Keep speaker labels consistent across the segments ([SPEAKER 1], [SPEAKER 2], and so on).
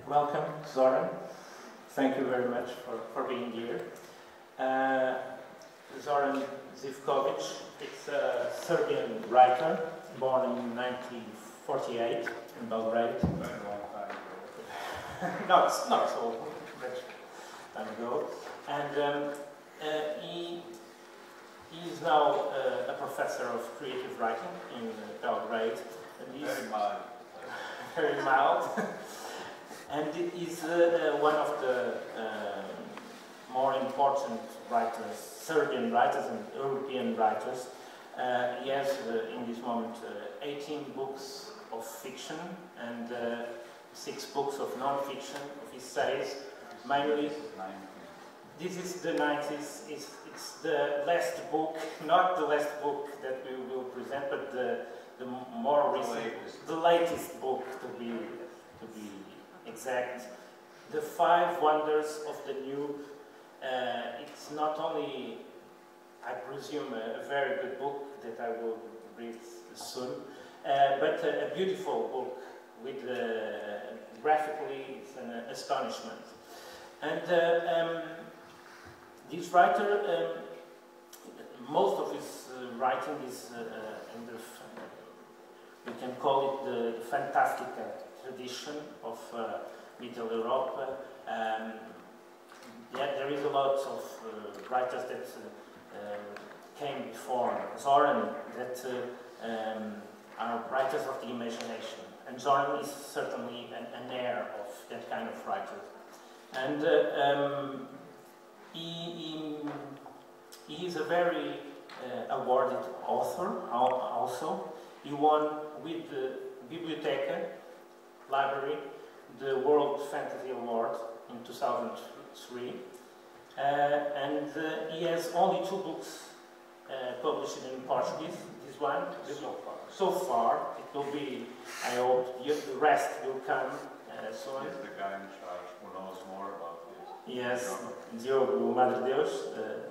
[SPEAKER 1] Welcome, Zoran. Thank you very much for being here. Zoran Živković is a Serbian writer, born in 1948 in Belgrade.
[SPEAKER 2] Very long time ago.
[SPEAKER 1] Not so much time ago. And he is now a professor of creative writing in Belgrade. And he's
[SPEAKER 2] very mild.
[SPEAKER 1] Very mild. And is one of the more important writers, Serbian writers and European writers. He has, in this moment, 18 books of fiction and 6 books of non-fiction, of essays, mainly. This is the 90s, it's the last book, not the last book that we will present, but the more recent, the latest book to be exact. The 5 Wonders of the New. It's not only, I presume, a very good book that I will read soon, but a beautiful book with graphically, it's an astonishment. And this writer, most of his writing is in the, we can call it the Fantastica tradition of Middle Europe. Yeah, there is a lot of writers that came before Zoran that are writers of the imagination. And Zoran is certainly an heir of that kind of writer. And he is a very awarded author also. He won with the Biblioteca Library the World Fantasy Award in 2003. And he has only 2 books published in Portuguese. This one, so far, it will be, I hope, the rest will come soon.
[SPEAKER 2] He's the guy in charge who knows more about this.
[SPEAKER 1] Yes, Diogo Madre Deus,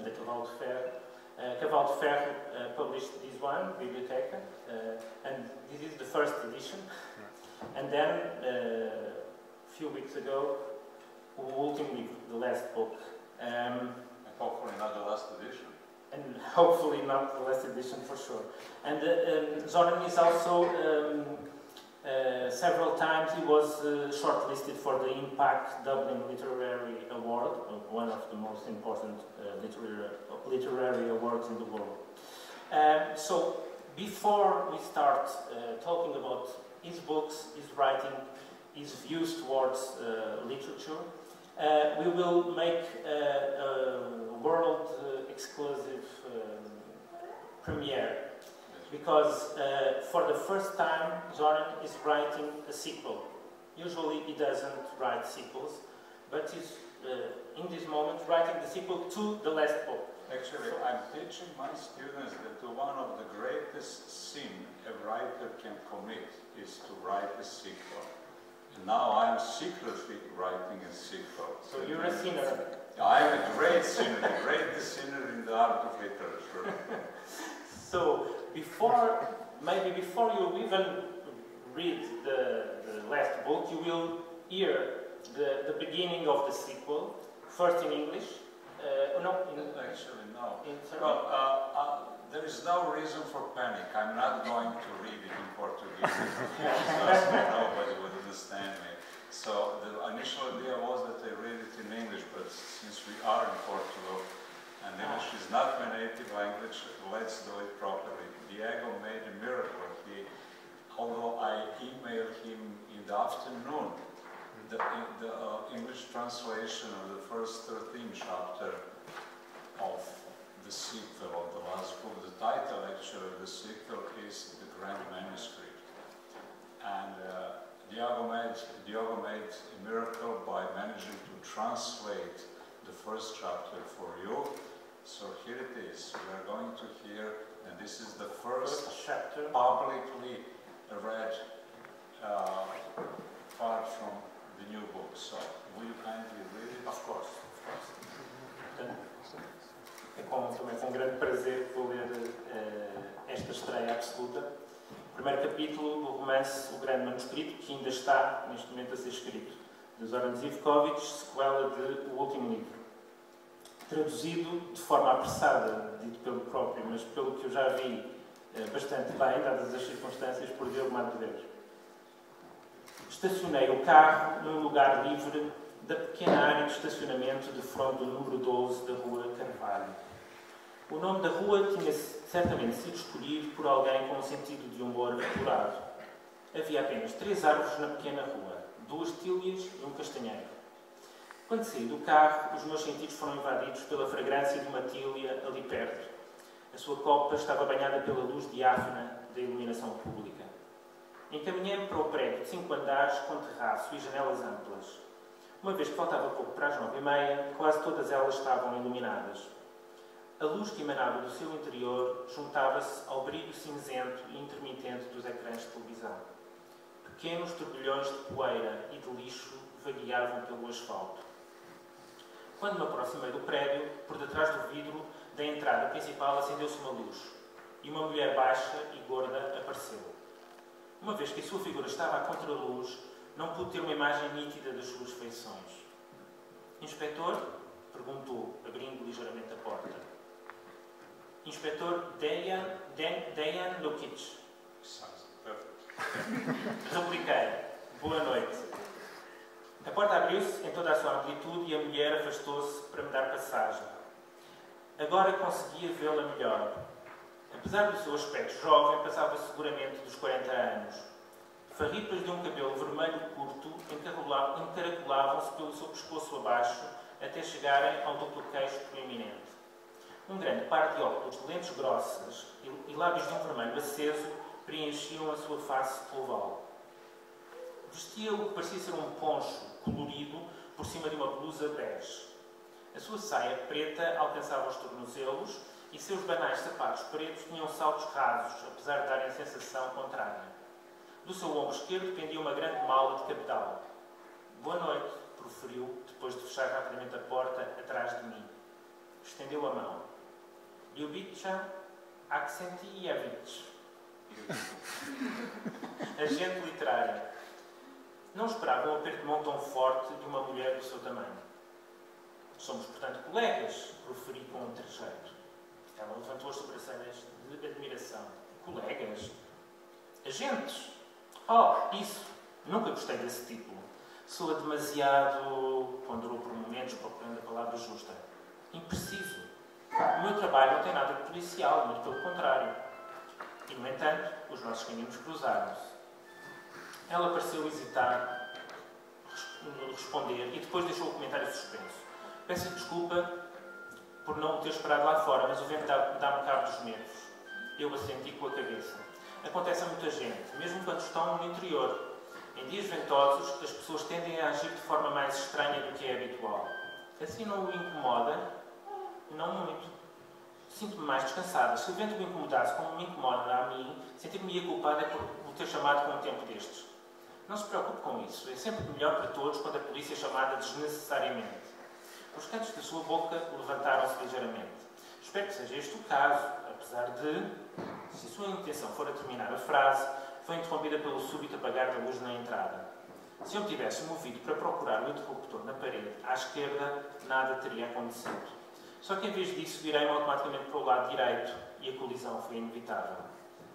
[SPEAKER 1] the Cavalo de Ferro. Cavalo de Ferro published this one, Biblioteca, and this is the first edition. And then, a few weeks ago, ultimately, the last book.
[SPEAKER 2] And hopefully not the last edition.
[SPEAKER 1] And hopefully not the last edition for sure. And Zoran is also, several times he was shortlisted for the Impact Dublin Literary Award, one of the most important literary awards in the world. So before we start talking about his books, his writing, his views towards literature, we will make a world exclusive premiere, because for the first time Zoran is writing a sequel. Usually he doesn't write sequels, but he's in this moment writing the sequel to the last book.
[SPEAKER 2] Actually, I'm teaching my students that one of the greatest sins a writer can commit is to write a sequel. And now I'm secretly writing a sequel.
[SPEAKER 1] So you're a sinner.
[SPEAKER 2] I'm a great sinner, the greatest sinner in the art of literature.
[SPEAKER 1] So maybe before you even read the last book, you will hear the beginning of the sequel, first in English.
[SPEAKER 2] Actually, no.
[SPEAKER 1] In
[SPEAKER 2] well, there is no reason for panic. I'm not going to read it in Portuguese because nobody would understand me. So the initial idea was that I read it in English, but since we are in Portugal and English is not my native language, let's do it properly. Diego made a miracle. Although I emailed him in the afternoon, the English translation of the first 13 chapter of the sequel of the last book. The title actually of the sequel is The Grand Manuscript. And Diego made a miracle by managing to translate the first chapter for you. So here it is. We are going to hear, and this is the first
[SPEAKER 1] chapter
[SPEAKER 2] publicly read part from the new book. So will you kindly read it?
[SPEAKER 1] Of course. É com grande prazer que vou ler esta estreia absoluta. O primeiro capítulo do romance O Grande Manuscrito, que ainda está neste momento a ser escrito. de Zoran Živković, sequela de O Último Livro. Traduzido de forma apressada, dito pelo próprio, mas pelo que eu já vi bastante bem, dadas as circunstâncias, por Diogo Madeira. Estacionei o carro num lugar livre da pequena área de estacionamento de fronte do número 12 da Rua Carvalho. O nome da rua tinha certamente sido escolhido por alguém com um sentido de humor apurado. Havia apenas 3 árvores na pequena rua, 2 tílias e um castanheiro. Quando saí do carro, os meus sentidos foram invadidos pela fragrância de uma tília ali perto. A sua copa estava banhada pela luz diáfana da iluminação pública. Encaminhei-me para o prédio de 5 andares com terraço e janelas amplas. Uma vez que faltava pouco para as 9h30, quase todas elas estavam iluminadas. A luz que emanava do seu interior juntava-se ao brilho cinzento e intermitente dos ecrãs de televisão. Pequenos turbilhões de poeira e de lixo vagueavam pelo asfalto. Quando me aproximei do prédio, por detrás do vidro da entrada principal acendeu-se uma luz e uma mulher baixa e gorda apareceu. Uma vez que a sua figura estava à contraluz, não pude ter uma imagem nítida das suas feições. Inspetor? Perguntou, abrindo ligeiramente a porta. Inspetor Dejan Lukic. Repliquei. Boa noite. A porta abriu-se em toda a sua amplitude e a mulher afastou-se para me dar passagem. Agora conseguia vê-la melhor. Apesar do seu aspecto jovem, passava seguramente dos 40 anos. Farripas de um cabelo vermelho curto encaracolavam-se pelo seu pescoço abaixo até chegarem ao duplo queixo proeminente. Um grande par de óculos de lentes grossas e lábios de um vermelho aceso preenchiam a sua face oval. Vestia o que parecia ser um poncho colorido por cima de uma blusa bege. A sua saia preta alcançava os tornozelos e seus banais sapatos pretos tinham saltos rasos, apesar de darem a sensação contrária. Do seu ombro esquerdo pendia uma grande mala de cabedal. Boa noite, proferiu, depois de fechar rapidamente a porta atrás de mim. Estendeu a mão. Ljubica Aksentijević. Agente literário. Não esperava um aperto de mão tão forte de uma mulher do seu tamanho. Somos, portanto, colegas, proferi com um trejeito. Ela levantou as sobrancelhas de admiração. Colegas? Agentes? Oh, isso! Nunca gostei desse título. Soa demasiado... ponderou por momentos, procurando a palavra justa. Impreciso. O meu trabalho não tem nada de policial, muito pelo contrário. E, no entanto, os nossos caminhos cruzaram-se. Ela pareceu hesitar, responder, e depois deixou o comentário suspenso. Peço desculpa por não o ter esperado lá fora, mas o vento dá-me cabo dos nervos. Eu assenti com a cabeça. Acontece a muita gente, mesmo quando estão no interior. Em dias ventosos, as pessoas tendem a agir de forma mais estranha do que é habitual. Assim não o incomoda? Não muito. Sinto-me mais descansada. Se o vento me incomodasse como me incomoda a mim, sentir-me-ia culpada por o ter chamado com um tempo destes. Não se preocupe com isso. É sempre melhor para todos quando a polícia é chamada desnecessariamente. Os cantos da sua boca levantaram-se ligeiramente. Espero que seja este o caso, apesar de, se a sua intenção for a terminar a frase, foi interrompida pelo súbito apagar da luz na entrada. Se eu me tivesse movido para procurar o interruptor na parede, à esquerda, nada teria acontecido. Só que em vez disso, virei-me automaticamente para o lado direito e a colisão foi inevitável.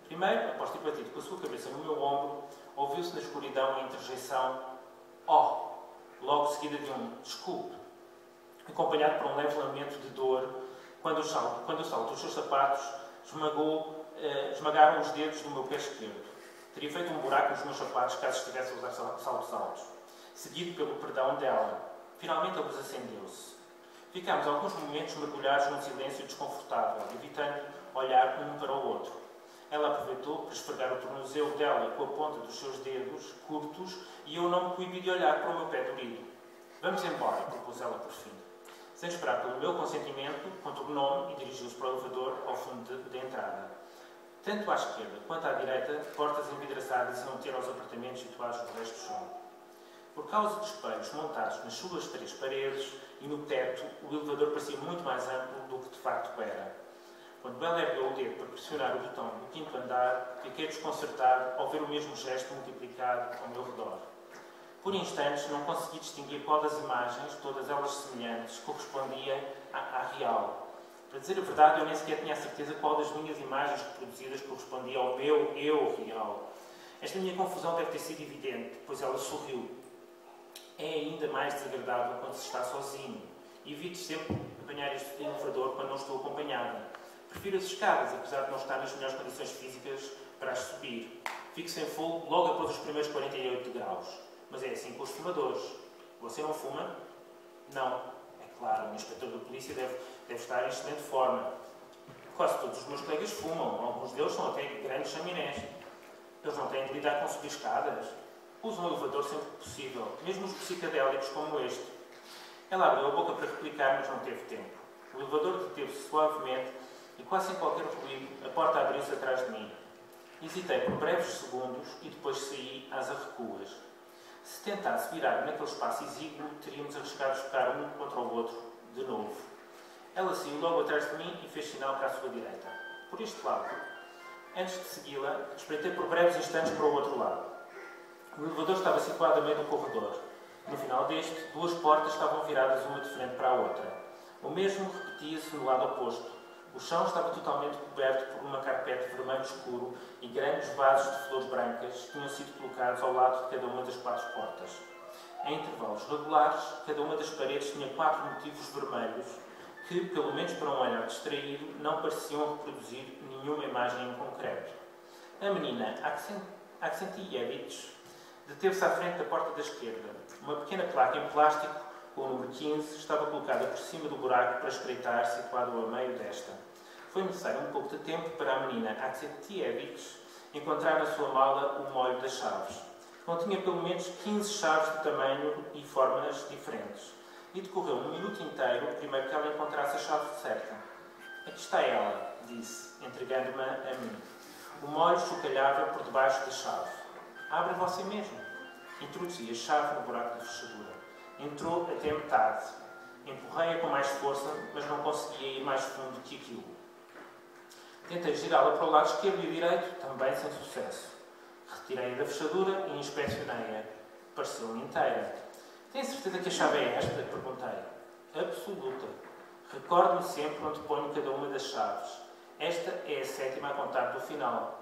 [SPEAKER 1] Primeiro, após ter batido com a sua cabeça no meu ombro, ouviu-se na escuridão a interjeição "Oh!", logo seguida de um "desculpe", acompanhado por um leve lamento de dor, quando o salto dos seus sapatos esmagaram os dedos do meu pé esquerdo. Teria feito um buraco nos meus sapatos caso estivesse a usar saltos altos. Seguido pelo perdão dela. Finalmente a luz acendeu-se. Ficámos alguns momentos mergulhados num silêncio desconfortável, evitando olhar um para o outro. Ela aproveitou para esfregar o tornozelo dela com a ponta dos seus dedos curtos e eu não me coibi de olhar para o meu pé dorido. Vamos embora, propôs ela por fim. Sem esperar pelo meu consentimento, contornou-me e dirigiu-se para o elevador ao fundo da entrada. Tanto à esquerda quanto à direita, portas envidraçadas iam ter aos apartamentos situados no resto do chão. Por causa dos espelhos montados nas suas 3 paredes e no teto, o elevador parecia muito mais amplo do que de facto era. Quando ela ergueu o dedo para pressionar o botão do 5º andar, fiquei desconcertado ao ver o mesmo gesto multiplicado ao meu redor. Por instantes não consegui distinguir qual das imagens, todas elas semelhantes, correspondia à real. Para dizer a verdade, eu nem sequer tinha a certeza qual das minhas imagens reproduzidas correspondia ao meu eu real. Esta minha confusão deve ter sido evidente, pois ela sorriu. É ainda mais desagradável quando se está sozinho. Evito sempre apanhar este elevador quando não estou acompanhada. Prefiro as escadas, apesar de não estar nas melhores condições físicas para as subir. Fico sem fogo logo após os primeiros 48 graus. Mas é assim com os fumadores. Você não fuma? Não. É claro, o inspetor da polícia deve estar em excelente forma. Quase todos os meus colegas fumam. Alguns deles são até grandes chaminés. Eles não têm de lidar com subir escadas. Usam o elevador sempre que possível, mesmo os psicadélicos como este. Ela abriu a boca para replicar, mas não teve tempo. O elevador deteve-se suavemente e, quase sem qualquer ruído, a porta abriu-se atrás de mim. Hesitei por breves segundos e depois saí às arrecuas. Se tentasse virar naquele espaço exíguo, teríamos arriscado chocar um contra o outro de novo. Ela saiu logo atrás de mim e fez sinal para a sua direita. Por este lado. Antes de segui-la, espreitei por breves instantes para o outro lado. O elevador estava situado a meio do corredor. No final deste, duas portas estavam viradas uma de frente para a outra. O mesmo repetia-se no lado oposto. O chão estava totalmente coberto por uma carpete vermelho escuro e grandes vasos de flores brancas tinham sido colocados ao lado de cada uma das 4 portas. Em intervalos regulares, cada uma das paredes tinha 4 motivos vermelhos que, pelo menos para um olhar distraído, não pareciam reproduzir nenhuma imagem em concreto. A menina Živković deteve-se à frente da porta da esquerda. Uma pequena placa em plástico, com o número 15, estava colocada por cima do buraco para espreitar, situado a meio desta. Foi necessário um pouco de tempo para a menina Živković encontrar na sua mala o molho das chaves. Continha pelo menos 15 chaves de tamanho e formas diferentes. E decorreu um minuto inteiro, primeiro que ela encontrasse a chave certa. Aqui está ela, disse, entregando-me a mim. O molho chocalhava por debaixo da chave. Abre você mesmo. Introduzi a chave no buraco da fechadura. Entrou até metade. Empurrei-a com mais força, mas não conseguia ir mais fundo que aquilo. Tentei girá-la para o lado esquerdo e direito, também sem sucesso. Retirei-a da fechadura e inspecionei-a. Pareceu-me inteira. Tem certeza que a chave é esta? Perguntei. Absoluta. Recordo-me sempre onde ponho cada uma das chaves. Esta é a 7ª a contar do final.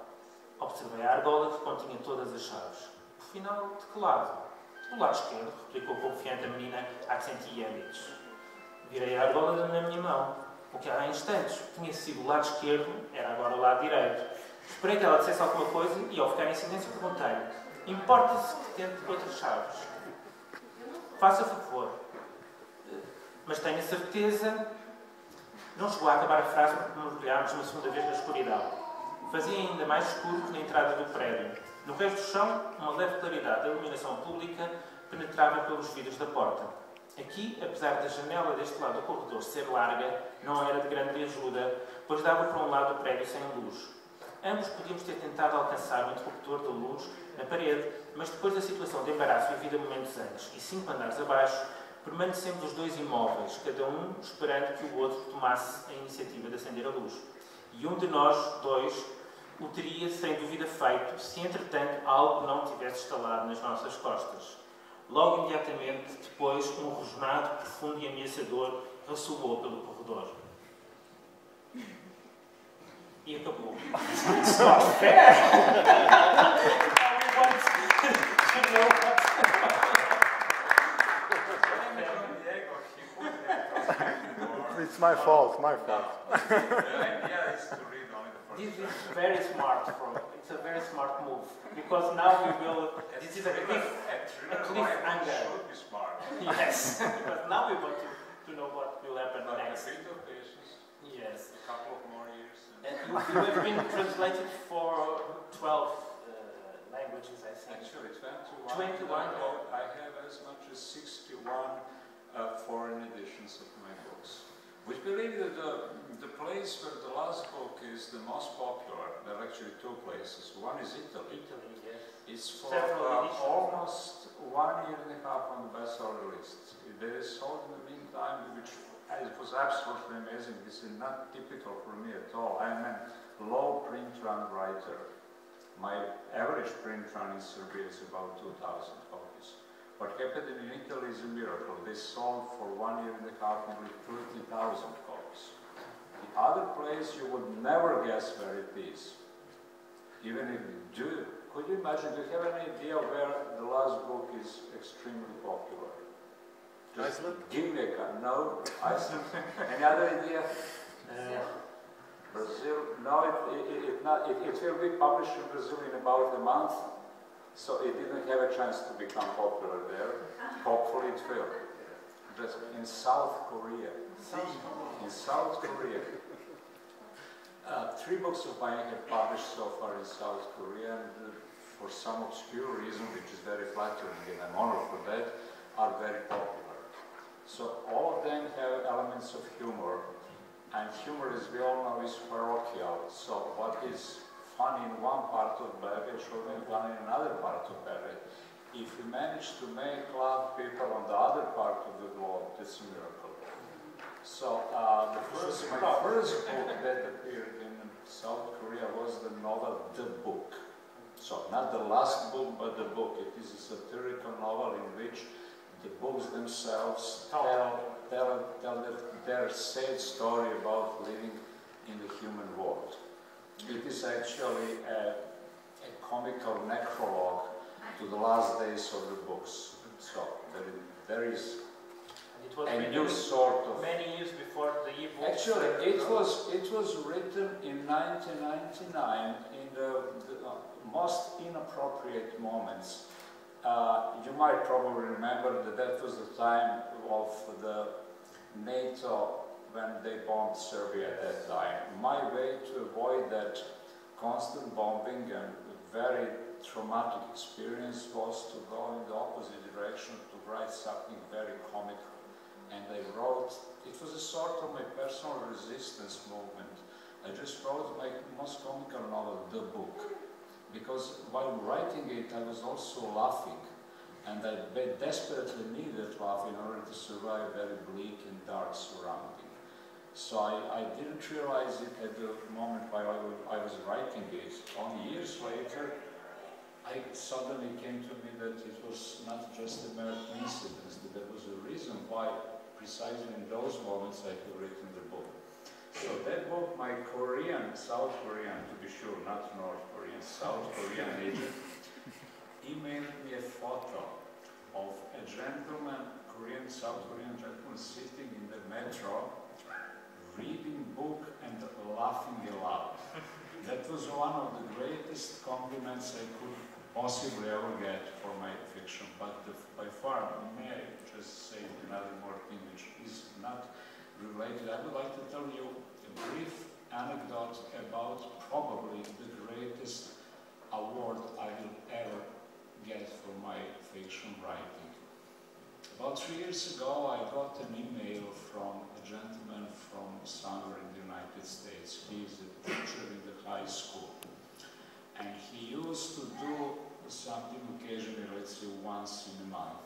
[SPEAKER 1] Observei a argola que continha todas as chaves. O final de que lado? Do lado esquerdo, replicou confiante a menina Živković. Virei a argola na minha mão. O que há instantes tinha sido o lado esquerdo, era agora o lado direito. Esperei que ela dissesse alguma coisa e, ao ficar em silêncio, perguntei-lhe: importa-se que tente outras chaves? Faça favor. Mas tenho a certeza... Não chegou a acabar a frase porque mergulhámos uma segunda vez na escuridão. Fazia ainda mais escuro que na entrada do prédio. No resto do chão, uma leve claridade da iluminação pública penetrava pelos vidros da porta. Aqui, apesar da janela deste lado do corredor ser larga, não era de grande ajuda, pois dava para um lado do prédio sem luz. Ambos podíamos ter tentado alcançar o interruptor da luz na parede, mas depois da situação de embaraço vivida momentos antes e 5 andares abaixo, permanecemos os dois imóveis, cada um esperando que o outro tomasse a iniciativa de acender a luz. E um de nós dois o teria sem dúvida feito, se entretanto algo não tivesse estalado nas nossas costas. Logo imediatamente depois, um rosnado profundo e ameaçador ressoou pelo corredor. E acabou. It's not fair!
[SPEAKER 3] It's my fault, my fault.
[SPEAKER 2] The idea is to read only the first
[SPEAKER 1] This is very smart. It's a very smart move because now we will. This is a cliffhanger.
[SPEAKER 2] Should be smart.
[SPEAKER 1] Yes, because now we want to know what will happen
[SPEAKER 2] But
[SPEAKER 1] next.
[SPEAKER 2] a bit of patience.
[SPEAKER 1] Yes.
[SPEAKER 2] A couple of more years.
[SPEAKER 1] And you have been translated for 12 languages, I think.
[SPEAKER 2] Actually, 21.
[SPEAKER 1] 21.
[SPEAKER 2] I have as much as 61 foreign editions of my books. We believe that the place where the last book is the most popular, there are actually 2 places. One is Italy.
[SPEAKER 1] Italy, yes.
[SPEAKER 2] It's for
[SPEAKER 1] Several editions.
[SPEAKER 2] almost 1.5 years on the bestseller list. It is sold in the meantime, which it was absolutely amazing. This is not typical for me at all. I'm a low print run writer. My average print run in Serbia is about 2,000 copies. What happened in Italy is a miracle. They sold for 1.5 years nearly 30,000 copies. The other place you would never guess where it is. Even if you do, could you imagine, do you have any idea where the last book is extremely popular? Just
[SPEAKER 3] Iceland?
[SPEAKER 2] Give me a kind. No, Iceland. Any other idea? Brazil? No, it will be published in Brazil in about a month. So it didn't have a chance to become popular there. Hopefully it will. Just in South Korea. In South Korea. 3 books of mine have published so far in South Korea, and for some obscure reason, which is very flattering and I'm honored for that, are very popular. So all of them have elements of humor, and humor, as we all know, is parochial. So what is funny in one part of Belgrade should be funny in another part of Belgrade. If you manage to make laugh people on the other part of the globe, that's a miracle. So my first book that appeared in South Korea was the novel The Book. So not the last book, but the book. It is a satirical novel in which the books themselves tell their sad story about living in the human world. It is actually a comical necrologue to the last days of the books. So there is a new sort of...
[SPEAKER 1] Many years before the e-book.
[SPEAKER 2] Actually, it was written in 1999 in the most inappropriate moments. You might probably remember that was the time of the NATO when they bombed Serbia at that time. My way to avoid that constant bombing and very traumatic experience was to go in the opposite direction, to write something very comical. And I wrote, it was a sort of my personal resistance movement. I just wrote my most comical novel, The Book. Because while writing it, I was also laughing. And I desperately needed laugh in order to survive very bleak and dark surrounding. So I didn't realize it at the moment while I was writing it. Only years later, it suddenly came to me that it was not just a mere coincidence, that there was a reason why precisely in those moments I had written the book. So that book, my Korean, South Korean, to be sure, not North Korean, South Korean agent, emailed me a photo of a gentleman, South Korean gentleman, sitting in the metro, reading book and laughing aloud. That was one of the greatest compliments I could possibly ever get for my fiction, but by far, may I just say another more thing which is not related. I would like to tell you a brief anecdote about probably the greatest award I will ever get for my fiction writing. About 3 years ago, I got an email from a gentleman from somewhere in the United States. He is a teacher in the high school. And he used to do something occasionally, let's say once in a month.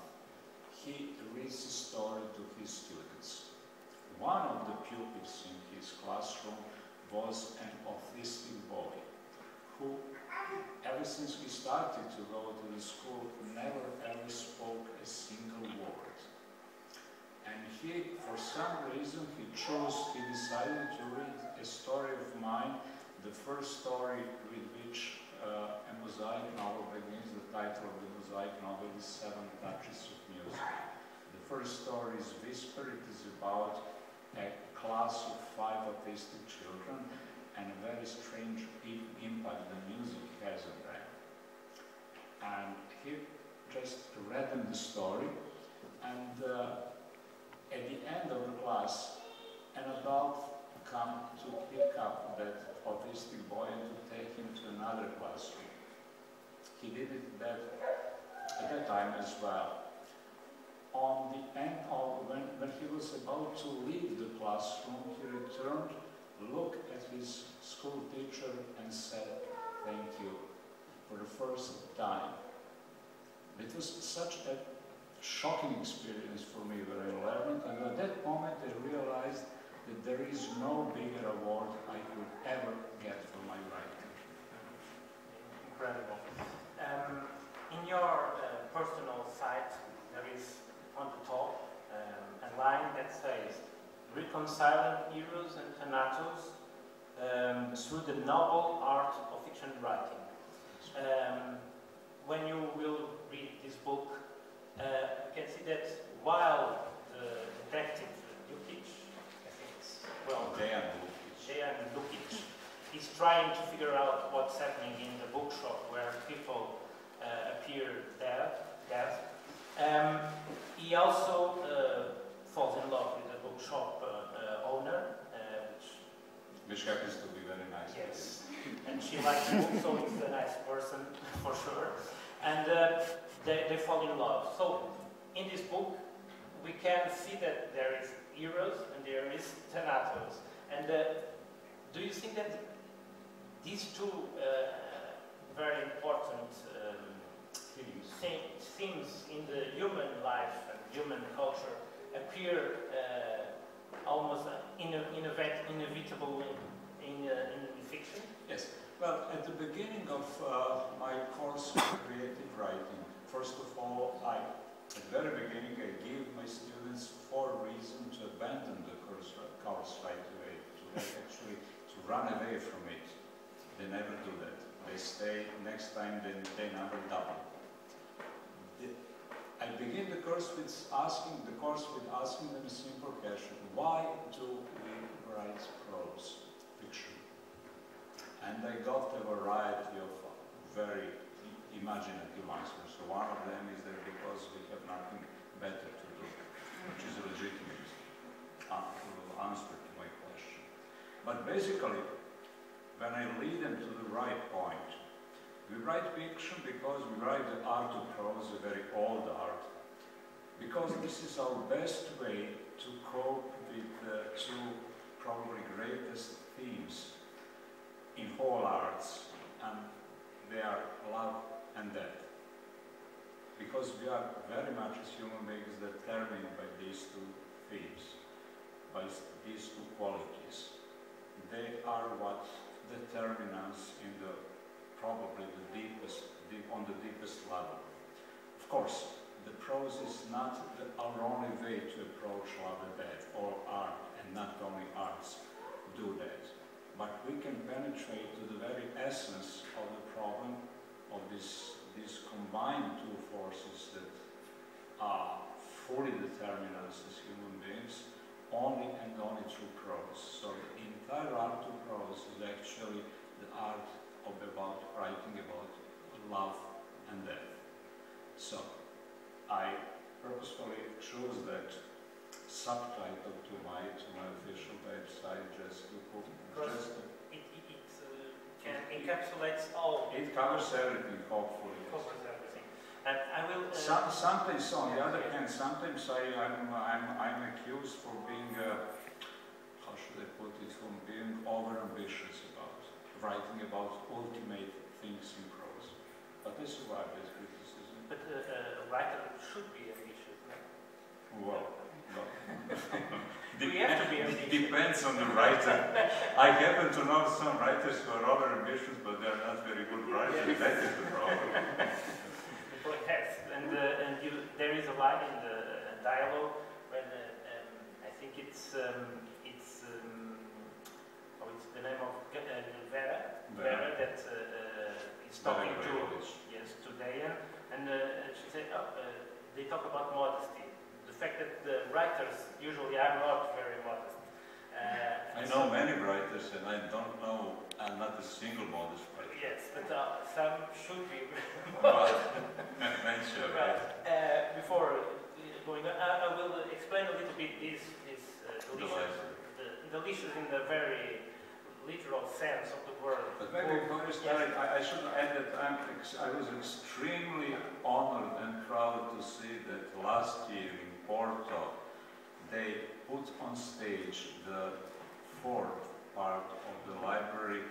[SPEAKER 2] He reads a story to his students. One of the pupils in his classroom was an autistic boy who, ever since he started to go to the school, never ever spoke a single word. And he, for some reason, he decided to read a story of mine, the first story with which a mosaic novel begins. The title of the mosaic novel is 7 Touches of Music. The first story is Whisper. It is about a class of 5 autistic children and a very strange impact the music has on them. And he just read them the story, and at the end of the class, an adult came to pick up that autistic boy and to take him to another classroom. He did it at that time as well. On the end of, when he was about to leave the classroom, he returned, looked at his school teacher and said, "Thank you," for the first time. It was such a shocking experience for me when I learned it, and at that moment I realized that there is no bigger award I could ever get for my writing.
[SPEAKER 1] Incredible. In your personal site, there is on the top a line that says, reconciling heroes and thanatos through the noble art of fiction writing. When you will read this book, you can see that while the detective Lukic, I think it's, well, Dejan Lukic, is trying to figure out what's happening in the bookshop where people appear dead, he also falls in love with the bookshop owner,
[SPEAKER 2] which happens to be very nice.
[SPEAKER 1] Yes, and she likes the book, so it's a nice person for sure. And they fall in love. So in this book, we can see that there is heroes and there is thanatos. And do you think that these two very important themes in the human life and human culture appear almost inevitably in fiction?
[SPEAKER 2] Yes. Well, at the beginning of my course of creative writing, first of all, at the very beginning, I give my students 4 reasons to abandon the course right away, to run away from it. They never do that. They stay, next time they never double. I begin the course with asking them a simple question: why do we write prose fiction? And I got a variety of very imaginative answers. So one of them is that because we have nothing better to do, which is a legitimate answer to my question. But basically, when I lead them to the right point, we write fiction because we write the art of prose, a very old art, because this is our best way to cope with the 2 probably greatest themes in whole arts, and they are love and death. Because we are very much as human beings determined by these 2 themes, by these 2 qualities. They are what determine us in the probably on the deepest level. Of course, the prose is not our only way to approach love and death, or art, and not only arts do that. But we can penetrate to the very essence of the problem of these combined 2 forces that fully determine us as human beings, only and only through prose. So the entire art of prose is actually the art of writing about love and death. So I purposefully chose that subtitle to my official website just to put.
[SPEAKER 1] It encapsulates all.
[SPEAKER 2] It covers everything, hopefully.
[SPEAKER 1] It covers everything. And I will.
[SPEAKER 2] Sometimes, on the other hand, sometimes I'm accused for being, how should I put it, from being over-ambitious about writing about ultimate things in prose. But I survive this criticism.
[SPEAKER 1] But a writer should be ambitious, no?
[SPEAKER 2] Well, no.
[SPEAKER 1] We have to be ambitious.
[SPEAKER 2] Depends on the writer. I happen to know some writers who are over-ambitious, but they're not very good writers. Yes. That is the problem.
[SPEAKER 1] Yes, and there is a line in the dialogue when I think it's the name of Vera that is talking to Dejan, and she said, they talk about modesty. The fact that the writers usually are not very modest.
[SPEAKER 2] I know many writers, and I don't know, I'm not a single modest writer.
[SPEAKER 1] Yes, but some should be modest. Before going on, I will explain a little bit these delicious in the very literal sense of the word.
[SPEAKER 2] But maybe before you start, I should add that I was extremely honored and proud to see that last year in Porto, they put on stage the 4th part of the library,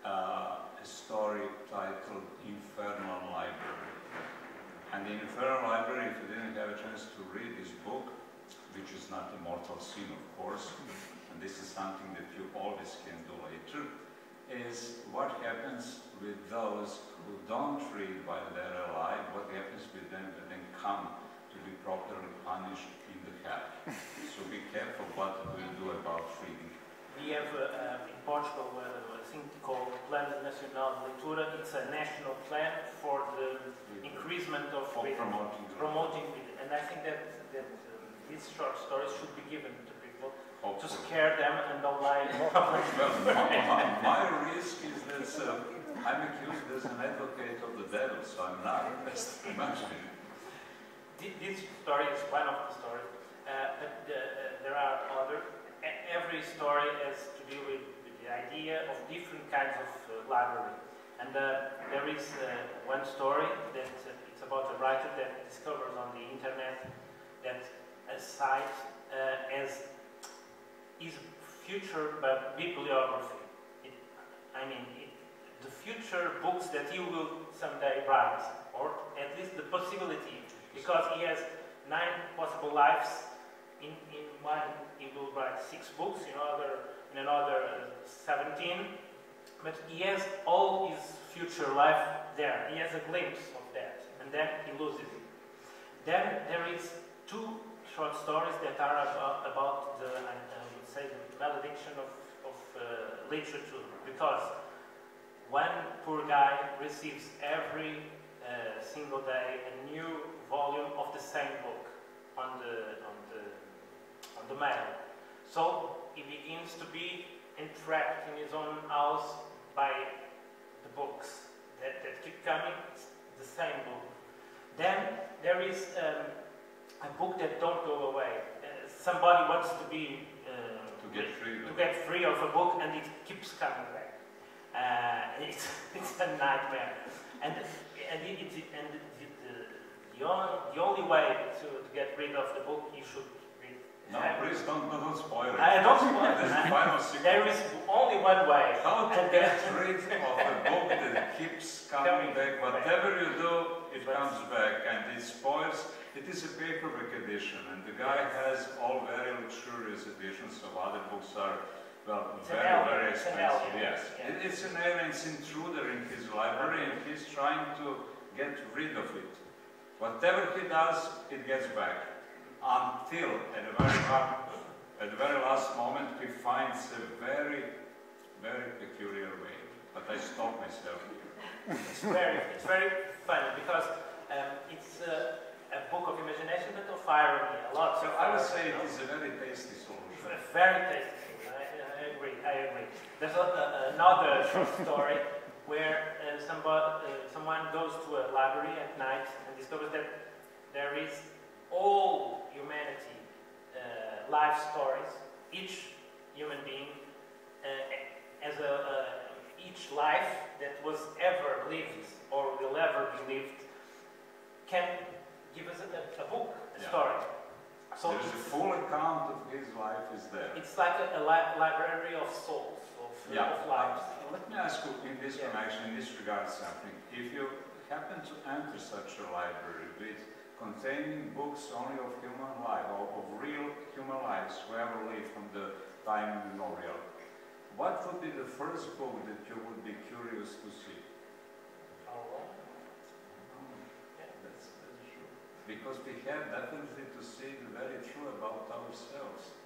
[SPEAKER 2] a story titled Infernal Library. And the Infernal Library, if you didn't have a chance to read this book, which is not a mortal sin, of course, and this is something that you always can do later, is what happens with those who don't read while they're alive, what happens with them when they come to be be properly punished in the hell. So be careful what you do about reading.
[SPEAKER 1] We have in Portugal a thing called Plano Nacional de Leitura. It's a national plan for the increasement of promoting reading. And I think that these short stories should be given to people to scare them and don't lie.
[SPEAKER 2] My risk is that I'm accused as an advocate of the devil, so I'm not. Imagine.
[SPEAKER 1] This story is one of the stories, but there are other. Every story has to do with the idea of different kinds of library. And there is one story that it's about a writer that discovers on the internet that a site has his future bibliography. The future books that he will someday write, or at least the possibility, because he has 9 possible lives. In one, he will write 6 books, in another 17, but he has all his future life there. He has a glimpse of that, and then he loses it. Then there is 2 short stories that are about the, I would say, the malediction of literature, because one poor guy receives every single day a new volume of the same book on the mail. So he begins to be entrapped in his own house by the books that keep coming, the same book. Then there is a book that don't go away. Somebody wants to get free of a book, and it keeps coming back. It's a nightmare. And the only way to get rid of the book, you should read.
[SPEAKER 2] No, please don't spoil it.
[SPEAKER 1] Don't spoil it. There is only one way.
[SPEAKER 2] How to get rid of a book that keeps coming back. Whatever you do, it comes back, and it spoils. It is a paperback edition, and the guy has all very luxurious editions, so other books are, well, very expensive. Yes, yeah. It's an alien, it's intruder in his library, and he's trying to get rid of it. Whatever he does, it gets back. Until, at the very last moment, he finds a very, very peculiar way. But I stop myself here.
[SPEAKER 1] It's very funny, because it's a book of imagination, but of irony, a lot.
[SPEAKER 2] So I would say it is a very tasty solution.
[SPEAKER 1] Very tasty. I agree. There's another short story where someone goes to a library at night and discovers that there is all humanity life stories. Each human being has each life that was ever lived or will ever be lived can give us a book, a story. So
[SPEAKER 2] there's a full account of his life is there.
[SPEAKER 1] It's like a library of souls, of lives.
[SPEAKER 2] Let me ask you in this connection, in this regard, something. If you happen to enter such a library with containing books only of human life, or of real human lives, whoever lived from the time immemorial, what would be the first book that you would be curious to see? That's true. Because we have definitely to see the very truth about ourselves.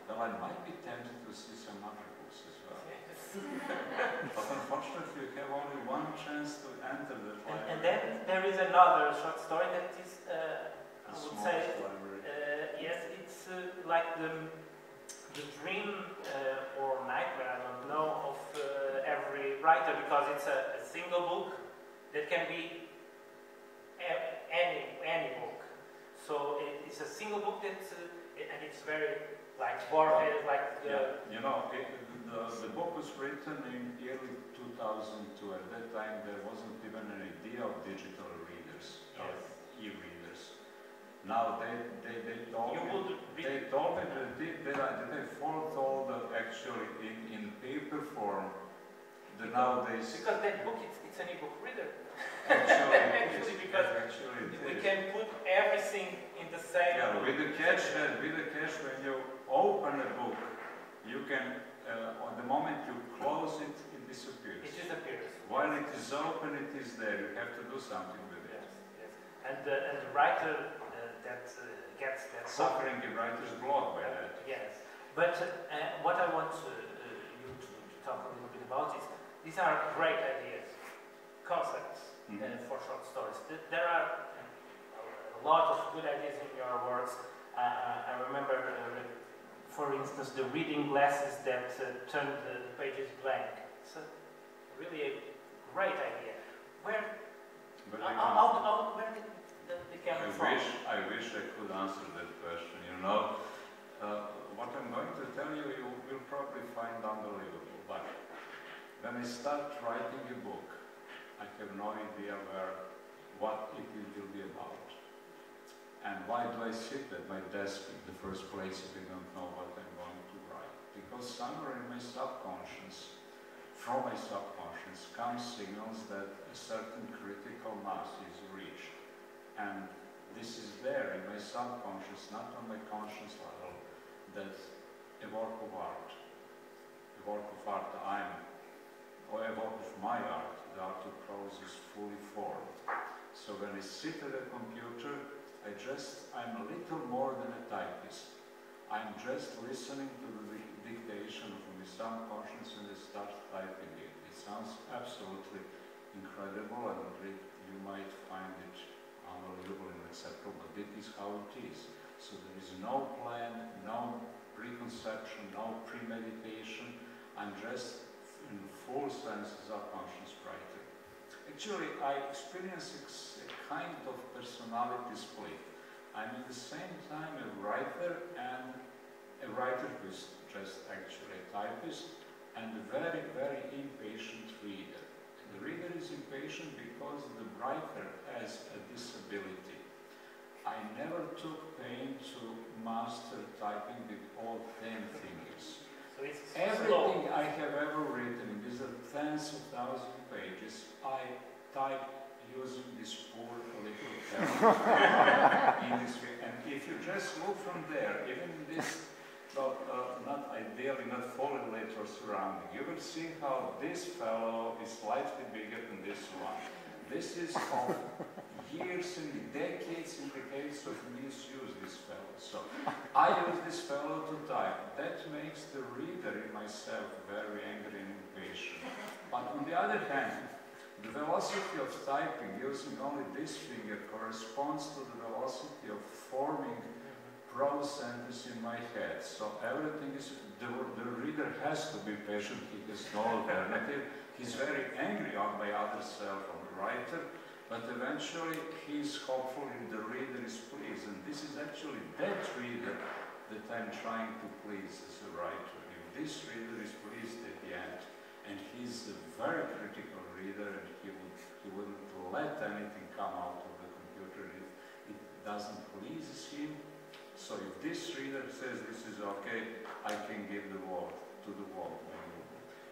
[SPEAKER 2] Well, I might be tempted to see some other books as well. But unfortunately, you have only one chance to enter the library. And then
[SPEAKER 1] there is another short story that is, I would say, yes, it's like the dream or nightmare, I don't know, of every writer, because it's a single book that can be any book. So it's a single book that's, and it's very like Borges, like
[SPEAKER 2] you know, the book was written in early 2002. At that time, there wasn't even an idea of digital readers, e-readers. Now they told me that they foretold actually in paper form. Nowadays,
[SPEAKER 1] because that book it's an e-book reader.
[SPEAKER 2] Actually,
[SPEAKER 1] because we can put everything in the same.
[SPEAKER 2] Yeah, with the catch when you open a book, you can on the moment you close it, it disappears.
[SPEAKER 1] It disappears.
[SPEAKER 2] While it is open, it is there. You have to do something with it.
[SPEAKER 1] Yes. And the writer gets that.
[SPEAKER 2] Suffering the writer's block by that.
[SPEAKER 1] Yes, but what I want you to talk a little bit about is these are great ideas, concepts for short stories. There are a lot of good ideas in your works. I remember, for instance, the reading glasses that turned the pages blank. It's really a great idea. Where did they come from?
[SPEAKER 2] I wish I could answer that question. You know, what I'm going to tell you, you will probably find unbelievable. But when I start writing a book, I have no idea what it will be about. And why do I sit at my desk in the first place if I don't know what I'm going to write? Because somewhere in my subconscious, from my subconscious, come signals that a certain critical mass is reached. And this is there in my subconscious, not on my conscious level, that a work of art or a work of my art, the art of prose, is fully formed. So when I sit at a computer, I'm a little more than a typist. I'm just listening to the dictation of my subconscious and I start typing it. It sounds absolutely incredible and you might find it unbelievable and acceptable, but it is how it is. So there is no plan, no preconception, no premeditation. I'm just in full sense a subconscious writer. Actually, I experience a kind of personality split. I'm at the same time a writer and a writer who is just actually a typist and a very, very impatient reader. The reader is impatient because the writer has a disability. I never took pain to master typing with all 10 fingers.
[SPEAKER 1] So it's
[SPEAKER 2] everything slow. I have ever written, and these are tens of thousands of pages, I type using this poor little camera in this way. And if you just look from there, even in this, well, not ideally, not fully later surrounding, you will see how this fellow is slightly bigger than this one. This is of years and decades of misuse this fellow. So I use this fellow to type. That makes the reader in myself very angry and impatient. But on the other hand, the velocity of typing using only this finger corresponds to the velocity of forming prose sentence in my head. So everything is, the reader has to be patient, he has no alternative. He's very angry on my other self, on the writer, but eventually he's hopeful and the reader is pleased. And this is actually that reader that I'm trying to please as a writer. If this reader is pleased at the end, and he's a very critical reader, and he wouldn't let anything come out of the computer if it doesn't please him. So if this reader says this is okay, I can give the word to the world.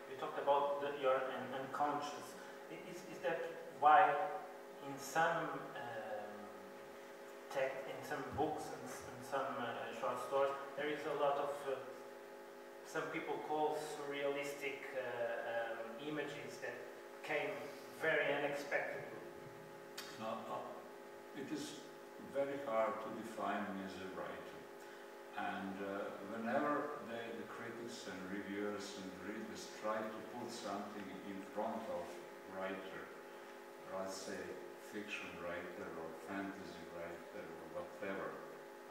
[SPEAKER 1] You talked about your unconscious. Is that why in some in some books and some short stories there is a lot of some people call surrealistic images that came very unexpectedly?
[SPEAKER 2] It is very hard to define me as a writer. And whenever the critics and reviewers and readers try to put something in front of writer, or let's say fiction writer or fantasy writer or whatever,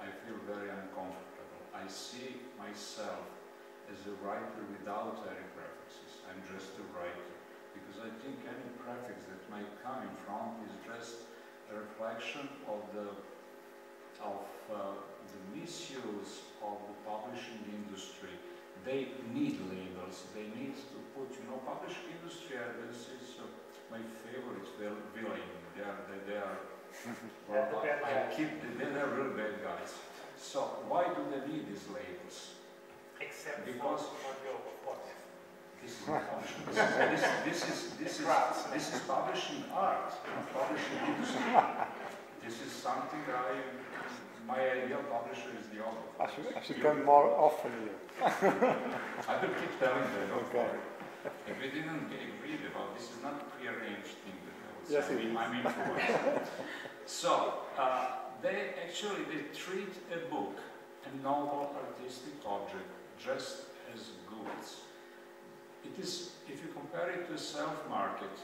[SPEAKER 2] I feel very uncomfortable. I see myself as a writer without any prefixes. I'm just a writer. Because I think any prefix that might come in front is just a reflection of the misuse of the publishing industry. They need labels. They need to put, publishing industry. This is my favorite villain. They are they're really bad guys. So why do they need these labels?
[SPEAKER 1] Except
[SPEAKER 2] because this is not publishing. This is publishing art, publishing industry. This is something my ideal publisher is the author.
[SPEAKER 3] I should come more often here.
[SPEAKER 2] I will keep telling them.
[SPEAKER 3] Okay.
[SPEAKER 2] If we didn't agree about this, is not a prearranged thing that I would
[SPEAKER 3] yes,
[SPEAKER 2] say. I'm influenced. So they treat a book, a novel artistic object, just as goods. It is, if you compare it to a self-market,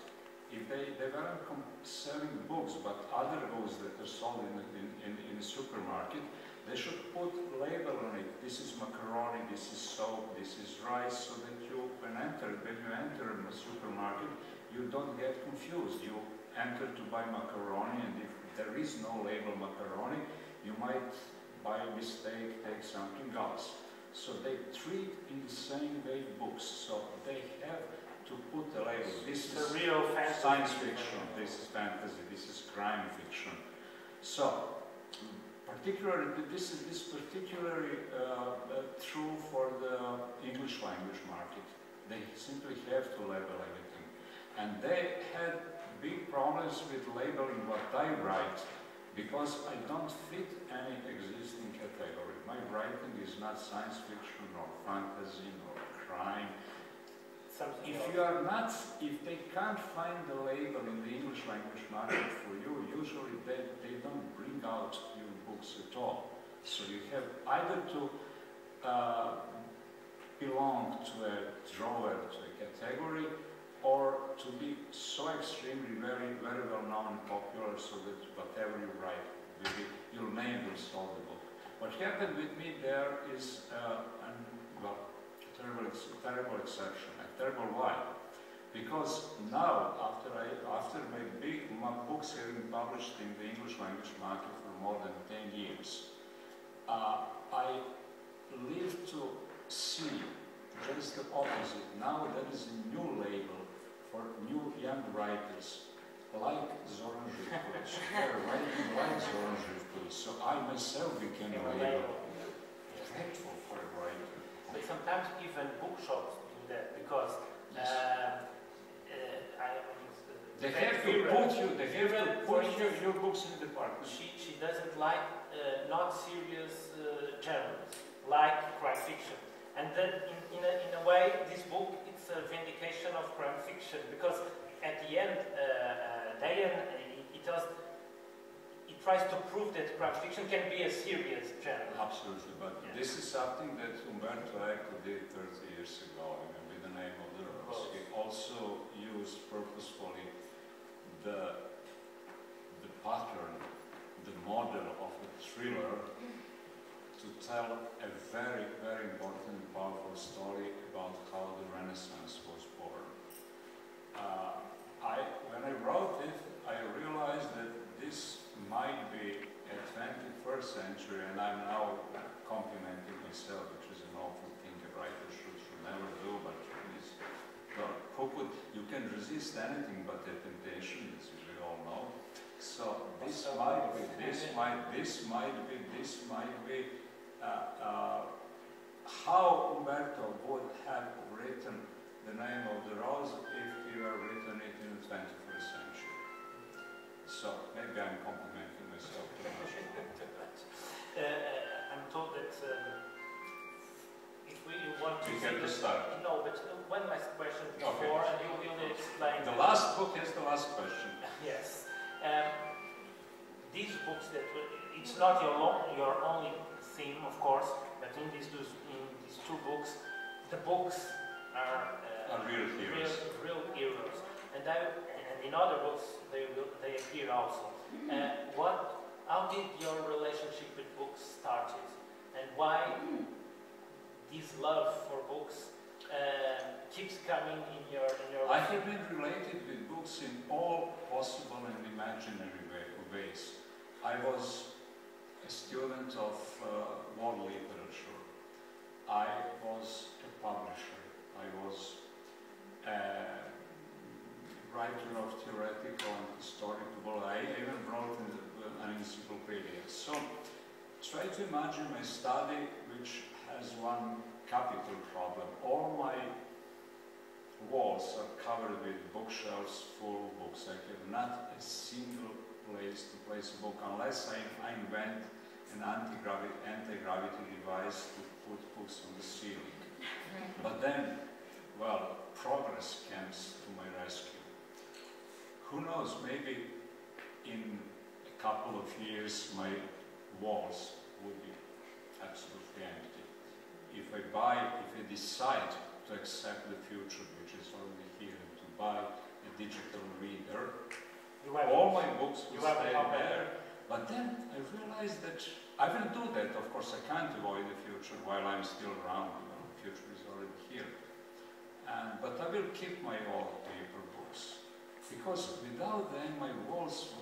[SPEAKER 2] if they weren't selling books, but other goods that are sold in a supermarket, they should put label on it. This is macaroni, this is soap, this is rice, so that when you enter a supermarket, you don't get confused. You enter to buy macaroni, and if there is no label macaroni, you might, by mistake, take something else. So they treat in the same way books. So they have to put a label. This is
[SPEAKER 1] real fantasy.
[SPEAKER 2] Science fiction, this is fantasy, this is crime fiction. So, particularly, this is particularly true for the English language market. They simply have to label everything. And they had big problems with labeling what I write, because I don't fit any existing category. My writing is not science fiction, nor fantasy, nor crime. If they can't find the label in the English language market for you, usually they don't bring out your books at all. So you have either to belong to a drawer, to a category, or to be so extremely very well known and popular so that whatever you write, your name will sell the book. What happened with me there is a terrible exception. A terrible why? Because now, after my books have been published in the English language market for more than 10 years, I live to see just the opposite. Now there is a new label for new young writers, like Zoran Živković. They're writing like Zoran Živković. So I myself became a label. Grateful for a writer.
[SPEAKER 1] But sometimes even bookshops do that, because
[SPEAKER 2] they have to put your books in the department.
[SPEAKER 1] She doesn't like not serious genres, like crime fiction. And then in a way, this book, it's a vindication of crime fiction, because at the end, it tries to prove that crime fiction can be a serious genre.
[SPEAKER 2] Absolutely, but this is something that Umberto Eco did 30 years ago, with the name of the rose. He also used purposefully the pattern, the model of a thriller to tell a very, very important and powerful story about how the Renaissance was born. When I wrote it, I realized that this might be a 21st century, and I'm now complimenting myself, which is an awful thing a writer should never do, but please, well, you can resist anything but a temptation, as we all know. So this might be how Umberto would have written the name of the rose if he were written it in the 21st century. So maybe I'm complimenting myself too much.
[SPEAKER 1] I'm told that if you want to...
[SPEAKER 2] We have to start.
[SPEAKER 1] No, but one last question before, and you will explain...
[SPEAKER 2] The last book is the last question.
[SPEAKER 1] Yes. These books, it's not your only theme, of course, but in these two books, the books are
[SPEAKER 2] real heroes.
[SPEAKER 1] Real heroes. And in other books, they appear also. How did your relationship with books started, and why this love for books keeps coming in your life?
[SPEAKER 2] I have been related with books in all possible and imaginary ways. I was a student of world literature. I was a publisher. I was a writer of theoretical and historical. I even wrote an encyclopedia. So try to imagine my study, which has one capital problem. All my walls are covered with bookshelves full of books. I have not a single place to place a book unless I invent an anti-gravity device to put books on the ceiling. But then, well, progress comes to my rescue. Who knows, maybe in a couple of years my walls would be absolutely empty. If I decide to accept the future, which is already here, and to buy a digital reader, all my books will stay there. But then I realized that I will do that. Of course, I can't avoid the future while I'm still around. You know, the future is already here. But I will keep my old paper books, because without them my walls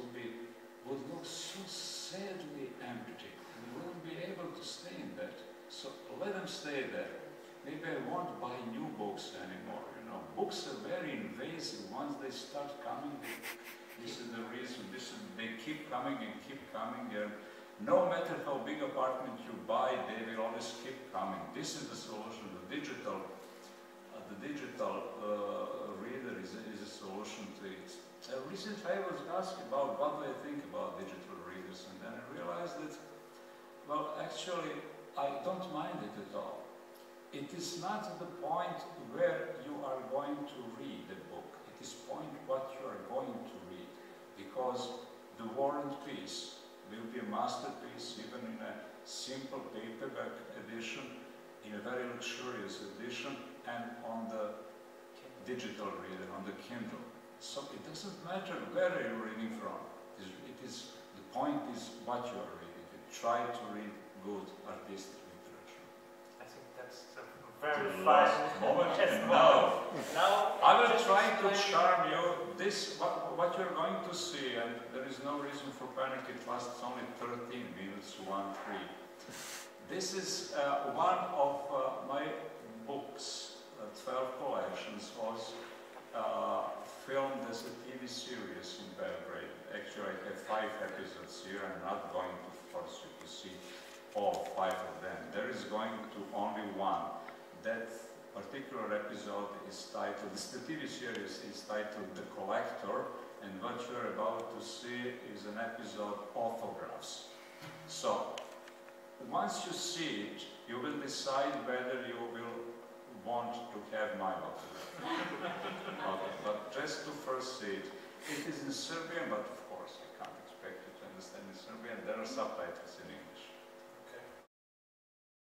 [SPEAKER 2] would look so sadly empty. I wouldn't be able to stay in that. So let them stay there. Maybe I won't buy new books anymore. You know, books are very invasive. Once they start coming, this is the reason. They keep coming and keep coming. And no matter how big apartment you buy, they will always keep coming. This is the solution. The digital reader is a solution to it. Recently I was asked about what do I think about digital readers, and then I realized that, well, actually, I don't mind it at all. It is not the point where you are going to read the book. It is point what you are going to read, because the War and Peace will be a masterpiece even in a simple paperback edition, in a very luxurious edition, and on the digital reader, on the Kindle. So it doesn't matter where you're reading from. The point is what you are reading. Try to read good artistic literature.
[SPEAKER 1] I think that's a very fine
[SPEAKER 2] moment.
[SPEAKER 1] Yes,
[SPEAKER 2] Now I will try to charm you. What you're going to see, and there is no reason for panic. It lasts only 13 minutes, 1-3. This is one of my books. 12 collections was filmed as a TV series in Belgrade. Actually, I have 5 episodes here. I'm not going to force you to see all 5 of them. There is going to only one. That particular episode is titled, the TV series is titled The Collector, and what you're about to see is an episode Autographs. So, once you see it, you will decide whether you will want to have my autograph. Okay, but just to first see it, it is in Serbian, but of course I can't expect you to understand in Serbian. There are subtitles in English.